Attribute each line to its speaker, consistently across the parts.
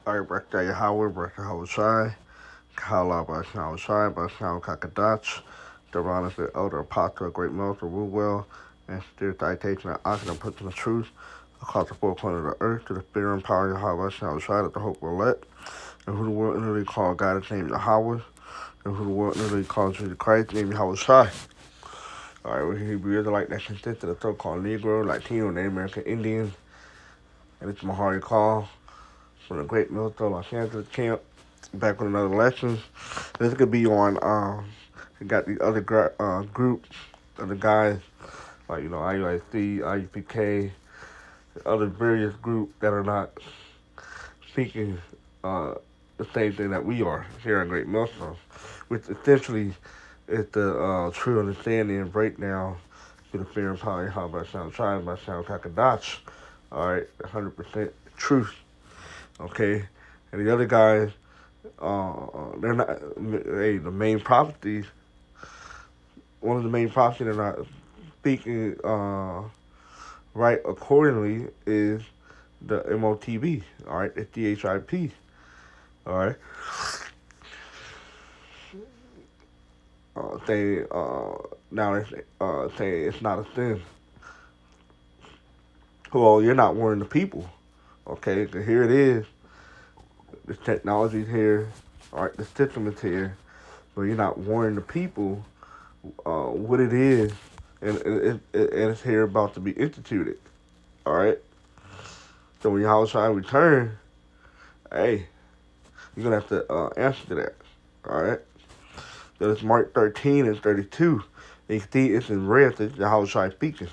Speaker 1: All right, birthday Howard, birthday Howard Shai, Kala by Howard Shai, by Howard Kakadach, Duranis the elder apostle, great melter, rule well, and steer citation and oxygen and put to the truth across the four corners of the earth to the spirit and power of Yahweh Howard Shai that the hope will let, and who the world literally called God is named Yahweh, and who the world literally calls Jesus Christ, named Howard Shai. All right, we're Hebrew Israelite that consists of the so-called Negro, Latino, Native American Indians, and it's Mahari Call from the Great Milton Los Angeles camp. Back with another lesson. This could be on. We got the other groups, other guys like IUIC, IUPK, other various groups that are not speaking the same thing that we are here in Great Milton, which essentially is the true understanding and breakdown to the fear and power how by sound tribe by sound kakadach. All right, 100% truth. Okay, and the other guys, they're not. Hey, the main prophecies. One of the main prophecies they're not speaking right accordingly is the MOTB. All right, the DHIP. All right, they now they say it's not a sin. Well, you're not warning the people. Okay, 'cause here it is. The technology's here. All right, the system is here, but you're not warning the people what it is, and it's here about to be instituted. All right. So when your try to return, hey, you're gonna have to answer to that. All right. So it's Mark 13 and 32. And you can see it's in red. That Yahushua speaking.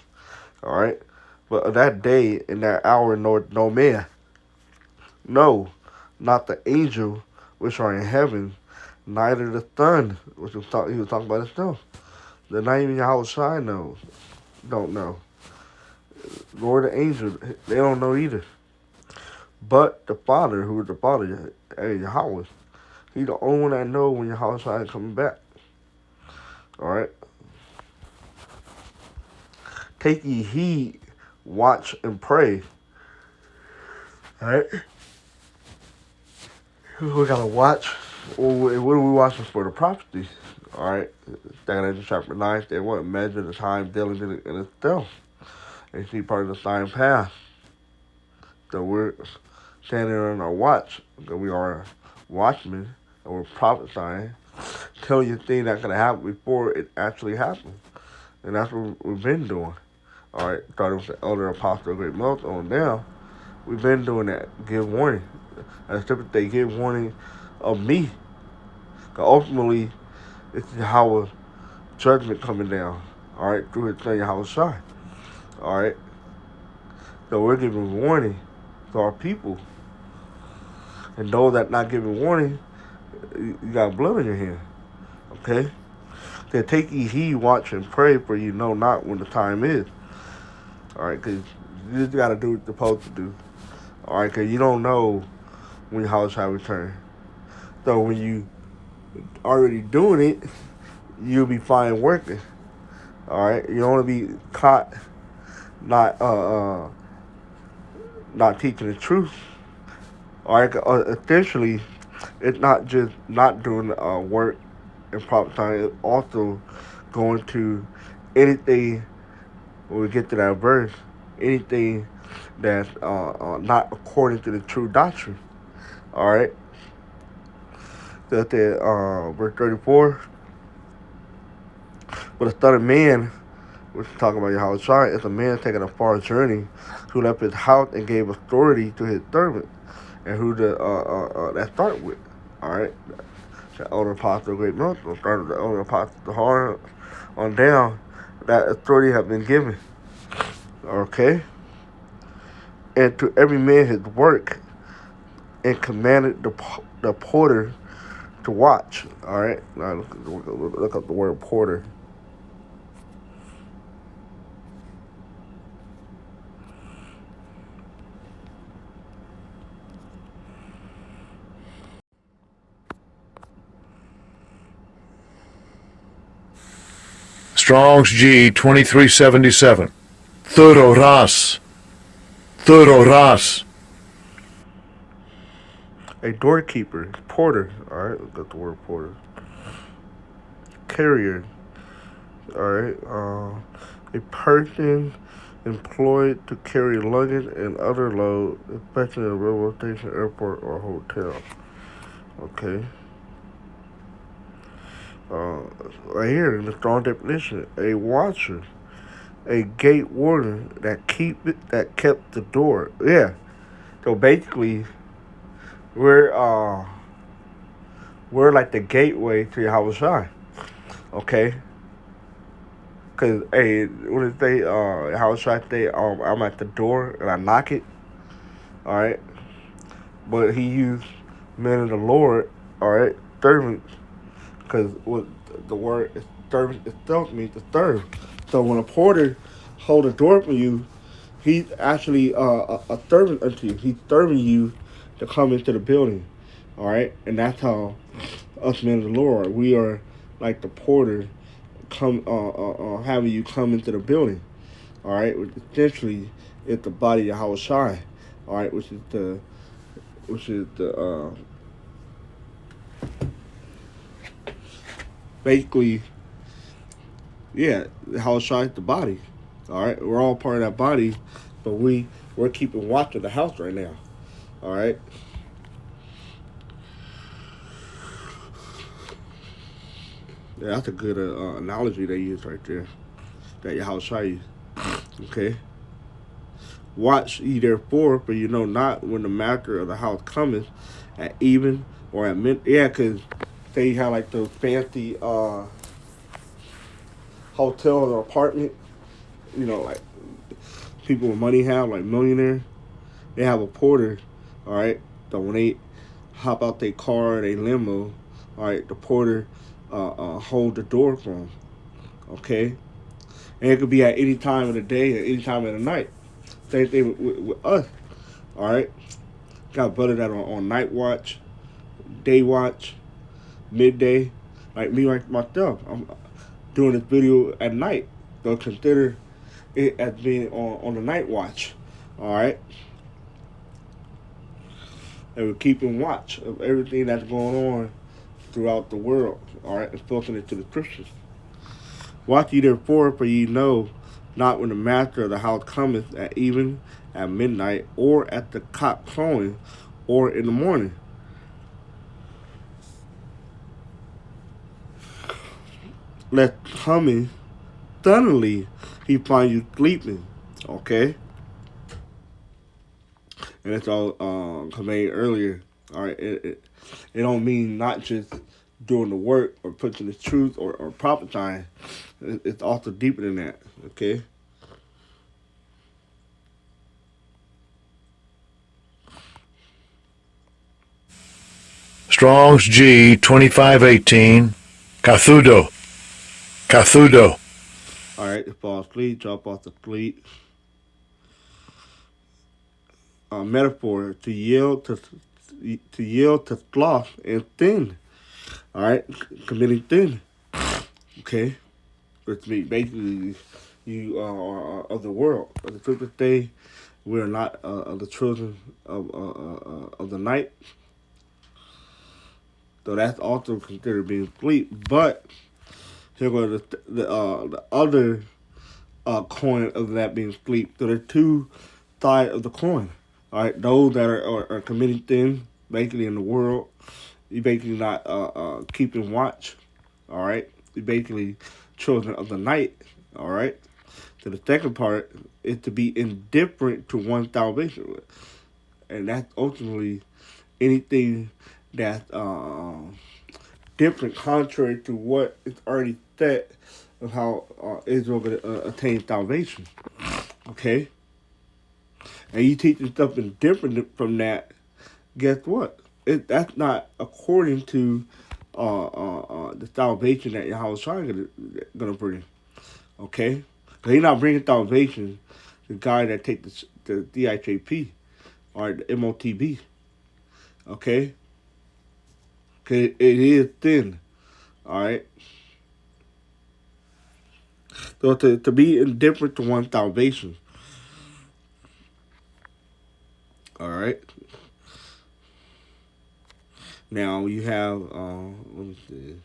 Speaker 1: All right. But of that day and that hour, no man, no, not the angel which are in heaven, neither the Son, which he was talking about himself. The not even Yahushua knows, don't know. Nor the angel, they don't know either. But the Father, who is the Father, Yahweh, he's the only one that knows when Yahushua is coming back. All right. Take ye heed, watch and pray. All right. We gotta watch. What are we watching for? The prophecies. All right. Stand in chapter 9. They want to measure the time diligently in itself. And see part of the sign path. So we're standing on our watch. Because we are watchmen. And we're prophesying. Telling you things that's going to happen before it actually happens. And that's what we've been doing. All right. Starting with the elder apostle, great melts on down. We've been doing that. Give warning. As typically they give warning of me. Because ultimately, it's Yahweh's judgment coming down. All right. Through his son Yahweh Shai. All right. So we're giving warning to our people. And those that not giving warning, you got blood in your hand. Okay? Then take ye heed, watch, and pray, for you know not when the time is. All right? Because you just got to do what you're supposed to do. All right? Because you don't know when your house shall return. So when you already doing it, you'll be fine working. All right? You don't want to be caught not teaching the truth. All right? Essentially, it's not just not doing work and proper time. It's also going to anything when we get to that verse, anything that's not according to the true doctrine. All right. That's verse 34. But the Son of Man, which is talking about Yahweh Shai, is a man taking a far journey who left his house and gave authority to his servants. And who that start with. All right. The elder apostle, great milestone, started with the elder apostle, the hard on down. That authority have been given. Okay. And to every man his work, and commanded the porter to watch. All right. Now look up the word porter.
Speaker 2: Strong's G 2377. Thuroras. Thuroras.
Speaker 1: A doorkeeper, porter. All right, we got the word porter. Carrier. All right. A person employed to carry luggage and other load, especially at a railroad station, airport, or hotel. Okay. Uh, right here in the strong definition, a watcher, a gate warden that kept the door. Yeah. So basically, we're uh we're like the gateway to Yahweh Shai. Okay. Cause hey, what did they Yahweh Shai say? I'm at the door and I knock it. All right. But he used men of the Lord. All right. Servants. Because what the word servant itself means to serve. So when a porter hold a door for you, he's actually a servant unto you. He's serving you to come into the building. All right, and that's how us men of the Lord, we are like the porter, come having you come into the building. All right, which essentially is the body of Yahweh Shai. All right, which is the basically, yeah, Yahweh Shai is the body. All right, we're all part of that body, but we're keeping watch of the house right now. All right. Yeah, that's a good analogy they use right there. That Yahweh Shai used. Okay. Watch ye therefore, for you know not when the master of the house cometh, at even or at midnight. Yeah, because they have like those fancy hotels or apartment. You know, like people with money have, like millionaires. They have a porter. All right. So when they hop out their car, they limo. All right, the porter hold the door for them. Okay. And it could be at any time of the day and any time of the night. Same thing with us. All right. Got brothers that are on night watch, day watch, midday. Like me, like myself. I'm doing this video at night. So consider it as being on the night watch. All right. And we're keeping watch of everything that's going on throughout the world. All right. And spoken it to the Christians. Watch ye therefore, for ye know not when the master of the house cometh at even, at midnight, or at the cock crowing, or in the morning. Lest coming suddenly he find you sleeping. Okay? And it's all conveyed earlier. All right? It don't mean not just doing the work or putting the truth or prophesying. It's also deeper than that. Okay?
Speaker 2: Strong's G 2518. Cathudo. Cathudo.
Speaker 1: All right, fall asleep, drop off the fleet. Metaphor to yield to sloth and thin. All right, committing thin. Okay, which means basically you are of the world. Of the truth of the day, we are not of the children of the night. So that's also considered being sleep. But here goes the other coin of that being sleep. So there are two sides of the coin. All right, those that are committing things basically in the world, you basically not keeping watch. All right, you basically children of the night. All right. So the second part is to be indifferent to one's salvation, and that's ultimately anything that's different, contrary to what is already set of how Israel going to attain salvation. Okay. And you teaching something different from that, guess what? That's not according to the salvation that Yahweh is gonna bring. Okay, because he's not bringing salvation. The guy that take the DIJP or the MOTB. Okay, because it is thin. All right. So to be indifferent to one's salvation. All right. Now you have, let me see.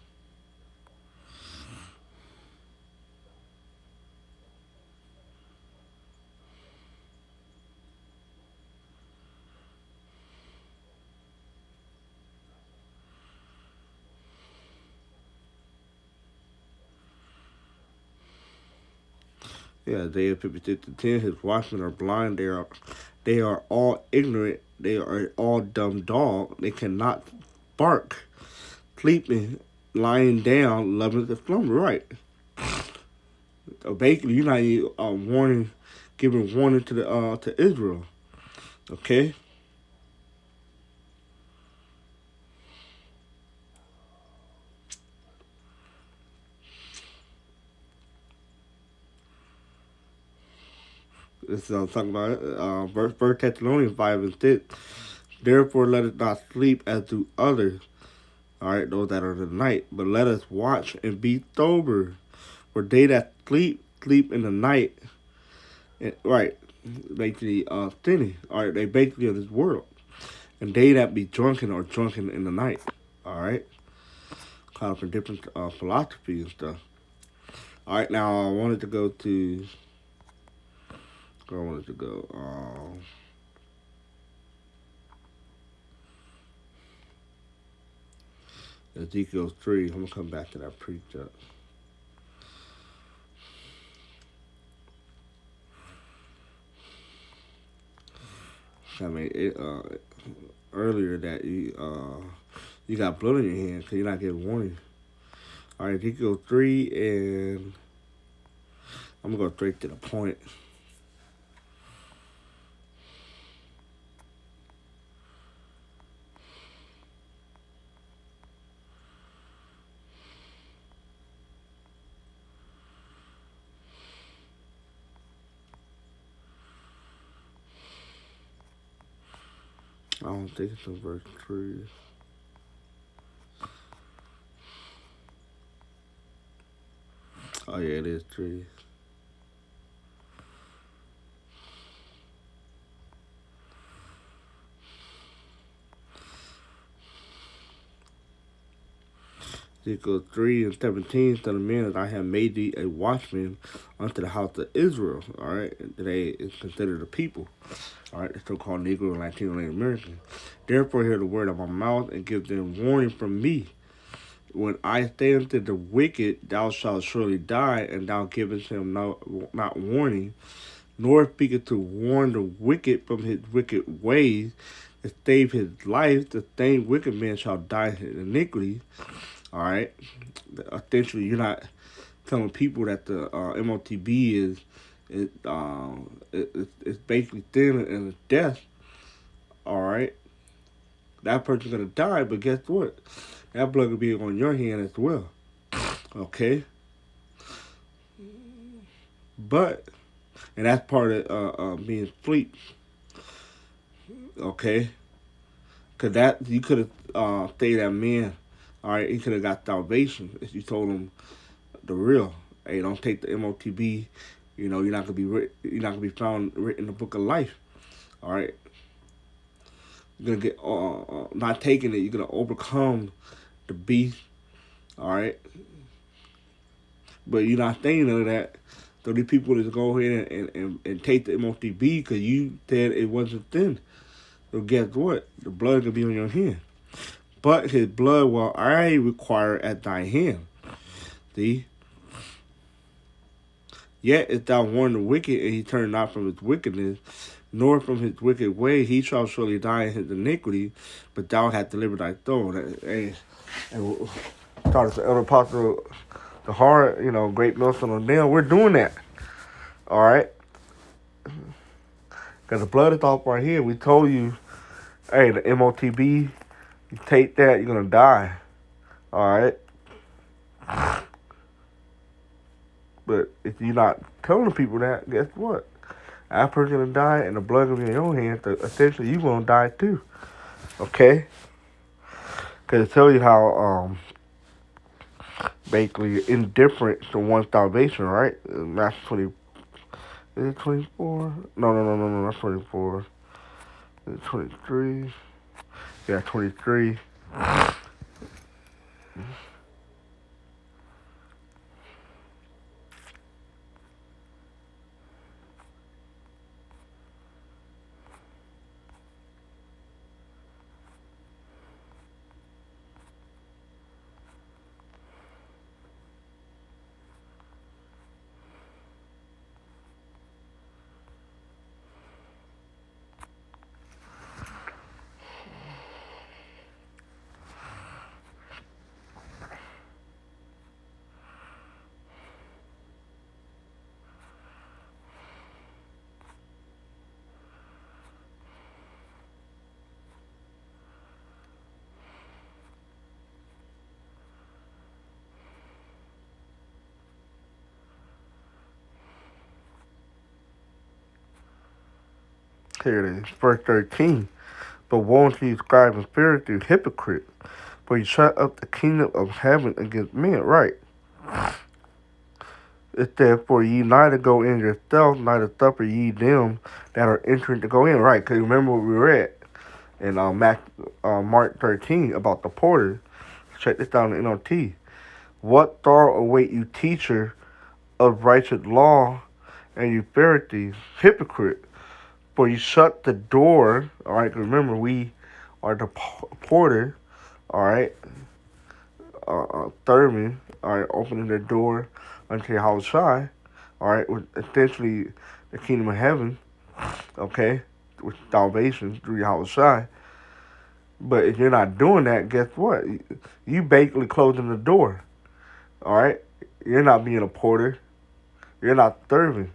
Speaker 1: Yeah, Isaiah 56:10. His watchmen are blind. They are all ignorant. They are all dumb dog. They cannot bark. Sleeping, lying down, loving the slumber. Right. Basically, you're not even, warning, giving warning to Israel. Okay. This is talking about First Thessalonians 5:6. Therefore, let us not sleep as do others. All right, those that are in the night, but let us watch and be sober. For they that sleep in the night. Right, basically, thinning. All right, they basically of this world, and they that be drunken are drunken in the night. All right, kind of for different philosophy and stuff. All right, now I wanted to go to. Where I wanted to go. Ezekiel 3. I'm gonna come back to that precept. I mean, earlier that you got blood in your hand because you're not getting warning. All right, Ezekiel 3, and I'm gonna go straight to the point. I don't think it's in verse 3. Oh yeah, it is 3. Ezekiel 3:17, Son of man, that I have made thee a watchman unto the house of Israel. All right, today is considered a people. All right, the so-called Negro and Latino and American. Therefore, hear the word of my mouth and give them warning from me. When I say unto the wicked, thou shalt surely die, and thou givest him not warning, nor speaketh to warn the wicked from his wicked ways, to save his life, the same wicked man shall die in iniquity. All right. Essentially, you're not telling people that the MOTB is basically thin and it's death. All right. That person's gonna die, but guess what? That blood could be on your hand as well. Okay. But and that's part of being asleep. Okay. Cause that you could have stayed that man. All right, he could have got salvation if you told him the real. Hey, don't take the MOTB. You know, you're not gonna be found written in the book of life. All right, you're gonna get not taking it. You're gonna overcome the beast. All right, but you're not saying none of that. So these people just go ahead and take the MOTB because you said it wasn't thin. So guess what? The blood could be on your hand. But his blood will I require at thy hand. See? Yet if thou warn the wicked, and he turn not from his wickedness, nor from his wicked way, he shall surely die in his iniquity, but thou hast delivered thy soul. And taught us the elder apostle, the heart, great Milson O'Neill. We're doing that. All right? Because the blood is off right here. We told you, hey, the MOTB, you take that, you're going to die. All right? But if you're not telling people that, guess what? That person's going to die and the blood going to be in your hands. So essentially, you're going to die too. Okay? Because it tells you how basically indifferent to one's salvation, right? Matthew 20. Is it 24? No. That's 24. Is it 23? Yeah, 23. Here it is, verse 13. But woe unto you, scribes and Pharisees, hypocrite, for you shut up the kingdom of heaven against men. Right. It therefore ye neither go in yourselves, neither suffer ye them that are entering to go in. Right, because remember what we read in Mark 13 about the porter. Check this down in the NLT. What sorrow await you, teacher of righteous law, and you Pharisees, hypocrite, for you shut the door. All right, remember we are the porter. All right, serving. All right, opening the door unto Yahushua. All right, with essentially the kingdom of heaven. Okay, with salvation through Yahushua. But if you're not doing that, guess what? You basically closing the door. All right, you're not being a porter. You're not serving.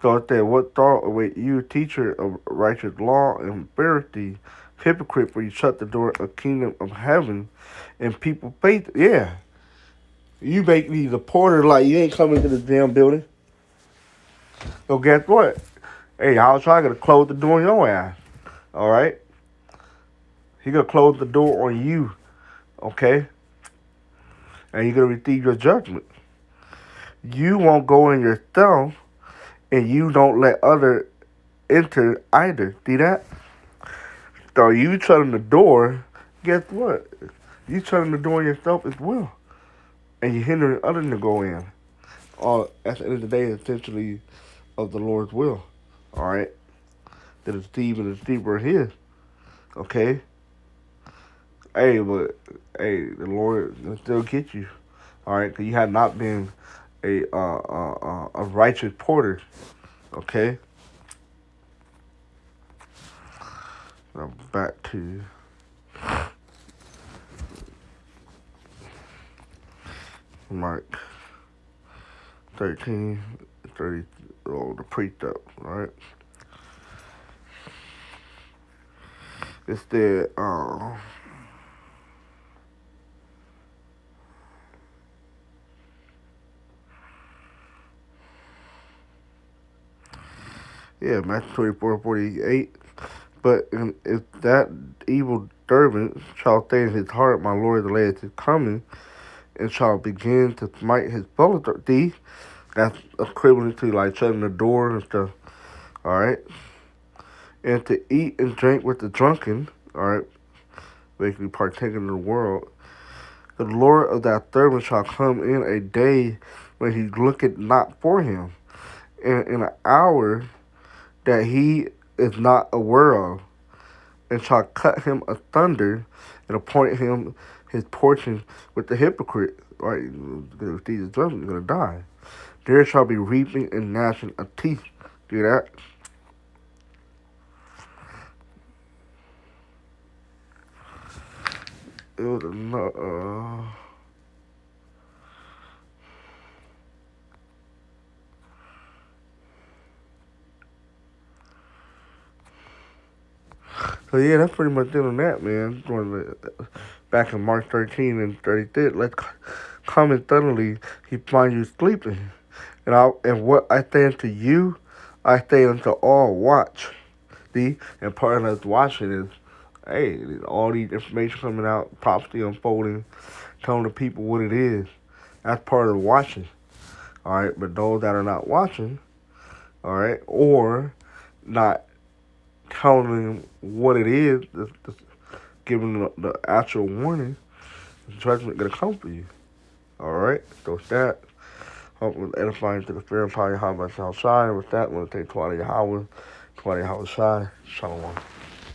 Speaker 1: So it said, what thought await you, teacher of righteous law and Pharisee, hypocrite, for you shut the door of the kingdom of heaven and people faith? Yeah. You basically the porter, like you ain't coming to this damn building. So guess what? Hey, I was trying to close the door on your ass. All right? He gonna close the door on you. Okay? And you're gonna receive your judgment. You won't go in yourself, and you don't let other enter either. See that? So you shutting the door, guess what? You shutting the door on yourself as well. And you're hindering others to go in. All at the end of the day, essentially of the Lord's will. Alright? That is Steve and the deceiver are his. Okay? Hey, but the Lord will still get you. Alright, because you have not been a righteous porter. Okay? Now back to Mark 13, 30, the precept, right? It's the Matthew 24:48. But if that evil servant shall say in his heart, my Lord, the Lord is coming, and shall begin to smite his fellow thief, that's equivalent to like shutting the door and stuff. All right, and to eat and drink with the drunken. All right, basically partaking in the world. The Lord of that servant shall come in a day when he looketh not for him, and in an hour that he is not aware of, and shall cut him asunder, and appoint him his portion with the hypocrite. Right, because if Jesus doesn't, you're gonna die. There shall be reaping and gnashing of teeth. Do that. It was another. So yeah, that's pretty much it on that, man. Back in Mark 13 and 33, let's comment thoroughly. He finds you sleeping, and what I say unto you, I say unto all, watch. See, and part of us watching is, hey, all these information coming out, prophecy unfolding, telling the people what it is. That's part of watching. All right, but those that are not watching, all right, or not telling them what it is, giving the actual warning, the judgment gonna come for you. Alright? So with that, hope was edifying to the spirit of power, how about outside. With that, we'll take 20 hours, Shai. Shalom.